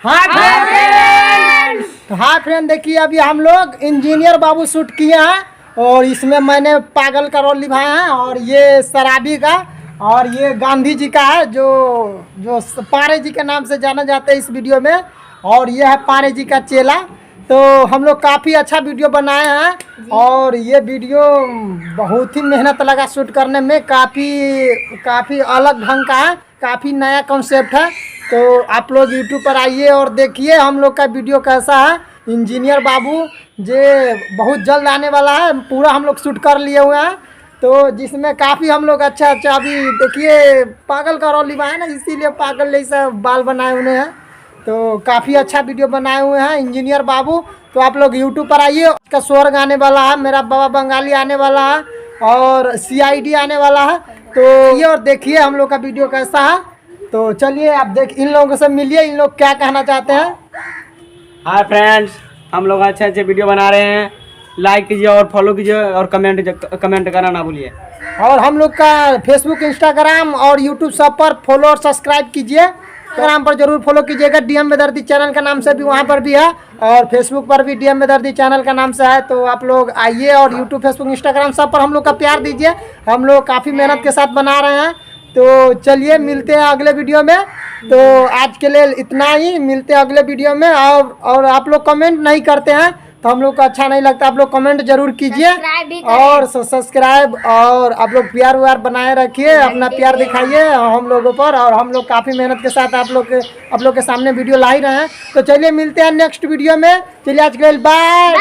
हाँ फ्रेंड, देखिए अभी हम लोग इंजीनियर बाबू शूट किए हैं और इसमें मैंने पागल का रोल निभाया है और ये शराबी का और ये गांधी जी का है जो जो पारे जी के नाम से जाना जाता है इस वीडियो में। और ये है पारे जी का चेला। तो हम लोग काफ़ी अच्छा वीडियो बनाए हैं और ये वीडियो बहुत ही मेहनत लगा शूट करने में, काफ़ी अलग ढंग का है, काफ़ी नया कॉन्सेप्ट है। तो आप लोग यूट्यूब पर आइए और देखिए हम लोग का वीडियो कैसा है। इंजीनियर बाबू जे बहुत जल्द आने वाला है, पूरा हम लोग शूट कर लिए हुए हैं। तो जिसमें काफ़ी हम लोग अच्छा अभी देखिए पागल का रोल निभाया ना, इसीलिए पागल जैसा बाल बनाए हुए हैं। तो काफ़ी अच्छा वीडियो बनाए हुए हैं इंजीनियर बाबू। तो आप लोग यूट्यूब पर आइए, उसका स्वर्ग आने वाला है, मेरा बाबा बंगाली आने वाला है और CID आने वाला है। तो ये और देखिए हम लोग का वीडियो कैसा है। तो चलिए आप देख, इन लोगों से मिलिए, इन लोग क्या कहना चाहते हैं। हाय फ्रेंड्स, हम लोग अच्छे अच्छे वीडियो बना रहे हैं। लाइक कीजिए और फॉलो कीजिए और कमेंट करना ना भूलिए। और हम लोग का फेसबुक, इंस्टाग्राम और यूट्यूब सब पर फॉलो और सब्सक्राइब कीजिए। इंस्टाग्राम पर जरूर फॉलो कीजिएगा, DM बेदर्दी चैनल का नाम से भी वहाँ पर भी है और फेसबुक पर भी DM बेदर्दी चैनल का नाम से है। तो आप लोग आइए और यूट्यूब, फेसबुक, इंस्टाग्राम सब पर हम लोग का प्यार दीजिए। हम लोग काफ़ी मेहनत के साथ बना रहे हैं। तो चलिए मिलते हैं अगले वीडियो में। तो आज के लिए इतना ही, मिलते हैं अगले वीडियो में। और आप लोग कमेंट नहीं करते हैं तो हम लोग को अच्छा नहीं लगता। आप लोग कमेंट जरूर कीजिए और सब्सक्राइब, और आप लोग प्यार व्यार बनाए रखिए, अपना प्यार दिखाइए हम लोगों पर। और हम लोग काफ़ी मेहनत के साथ आप लोग के सामने वीडियो ला ही रहे हैं। तो चलिए मिलते हैं नेक्स्ट वीडियो में। चलिए आज के लिए बाय।